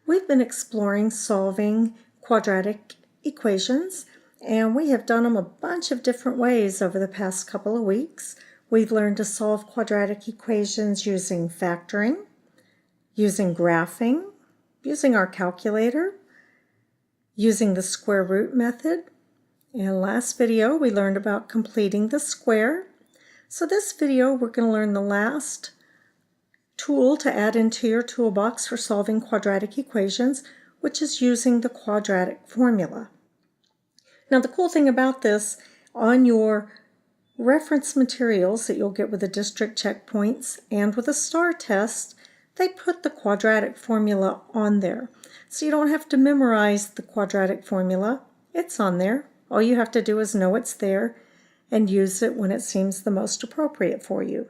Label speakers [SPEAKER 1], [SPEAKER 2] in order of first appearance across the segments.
[SPEAKER 1] We've been exploring solving quadratic equations, and we have done them a bunch of different ways over the past couple of weeks. We've learned to solve quadratic equations using factoring, using graphing, using our calculator, using the square root method. In last video, we learned about completing the square. So this video, we're going to learn the last tool to add into your toolbox for solving quadratic equations, which is using the quadratic formula. Now the cool thing about this, on your reference materials that you'll get with the district checkpoints and with a STAR test, they put the quadratic formula on there. So you don't have to memorize the quadratic formula. It's on there. All you have to do is know it's there and use it when it seems the most appropriate for you.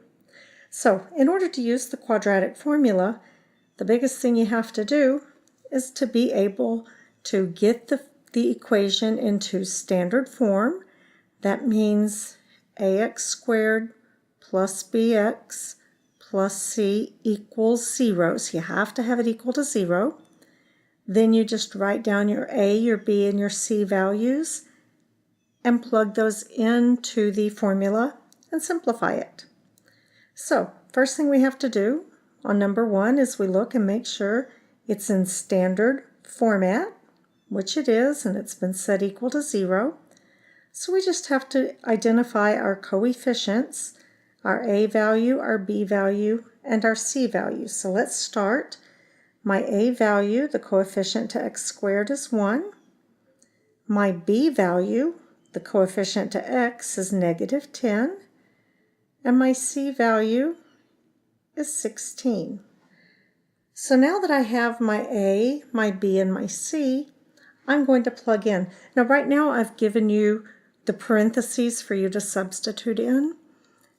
[SPEAKER 1] So in order to use the quadratic formula, the biggest thing you have to do is to be able to get the equation into standard form. That means ax squared plus bx plus c equals 0. So you have to have it equal to 0. Then you just write down your a, your b, and your c values and plug those into the formula and simplify it. So first thing we have to do on number 1 is we look and make sure it's in standard format, which it is, and it's been set equal to 0. So we just have to identify our coefficients, our a value, our b value, and our c value. So let's start. My a value, the coefficient to x squared, is 1. My b value, the coefficient to x, is negative 10. And my c value is 16. So now that I have my a, my b, and my c, I'm going to plug in. Now right now I've given you the parentheses for you to substitute in.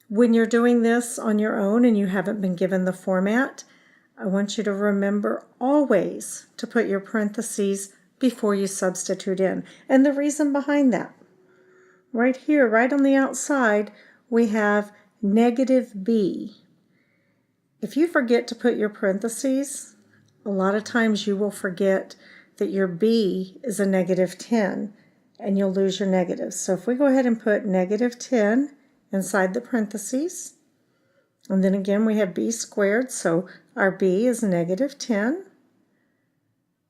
[SPEAKER 1] When you're doing this on your own and you haven't been given the format, I want you to remember always to put your parentheses before you substitute in. And the reason behind that, right here, right on the outside, we have negative b. If you forget to put your parentheses, a lot of times you will forget that your b is a negative 10 and you'll lose your negatives. So if we go ahead and put negative 10 inside the parentheses, and then again we have b squared, so our b is negative 10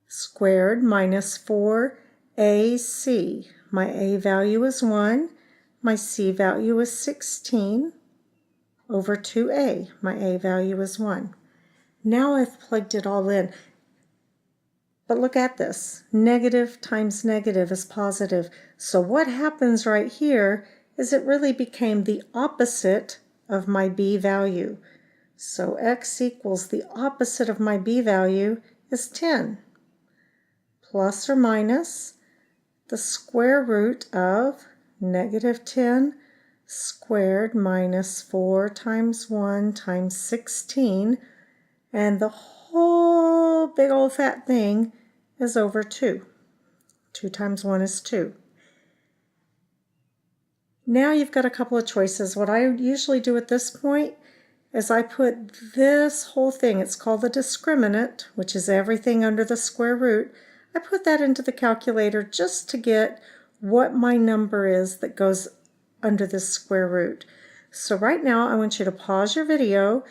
[SPEAKER 1] squared minus 4ac. My a value is 1, my c value is 16 over 2a. My a value is 1. Now I've plugged it all in. But look at this. Negative times negative is positive. So what happens right here is it really became the opposite of my b value. So x equals the opposite of my b value is 10. Plus or minus the square root of negative 10 squared minus 4 times 1 times 16, and the whole big old fat thing is over 2. 2 times 1 is 2. Now you've got a couple of choices. What I usually do at this point is I put this whole thing, it's called the discriminant, which is everything under the square root. I put that into the calculator just to get what my number is that goes under this square root. So right now I want you to pause your video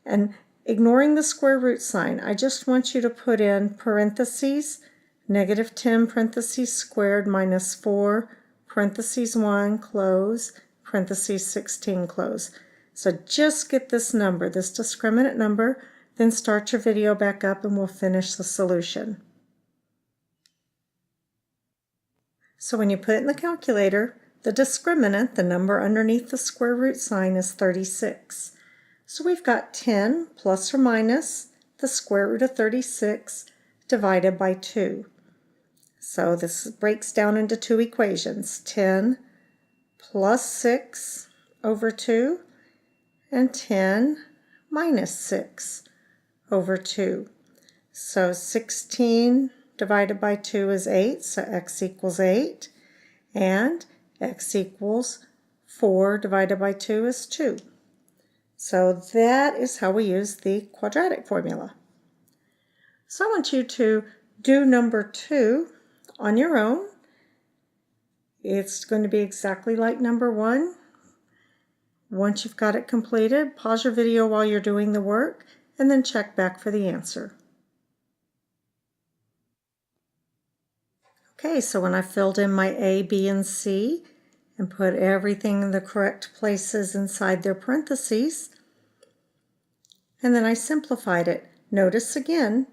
[SPEAKER 1] and, ignoring the square root sign, I just want you to put in parentheses negative 10 parentheses squared minus 4 parentheses 1 close parentheses 16 close. So just get this number, this discriminant number, then start your video back up and we'll finish the solution. So when you put it in the calculator, the discriminant, the number underneath the square root sign, is 36. So we've got 10 plus or minus the square root of 36 divided by 2. So this breaks down into two equations, 10 plus 6 over 2 and 10 minus 6 over 2. So 16 divided by 2 is 8, so x equals 8, and x equals 4 divided by 2 is 2. So that is how we use the quadratic formula. So I want you to do number 2 on your own. It's going to be exactly like number 1. Once you've got it completed, pause your video while you're doing the work and then check back for the answer. Okay, so when I filled in my A, B, and C and put everything in the correct places inside their parentheses, and then I simplified it. Notice again,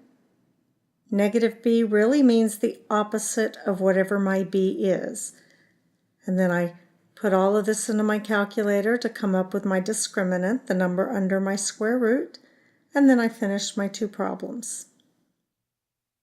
[SPEAKER 1] negative B really means the opposite of whatever my B is. And then I put all of this into my calculator to come up with my discriminant, the number under my square root, and then I finished my 2 problems.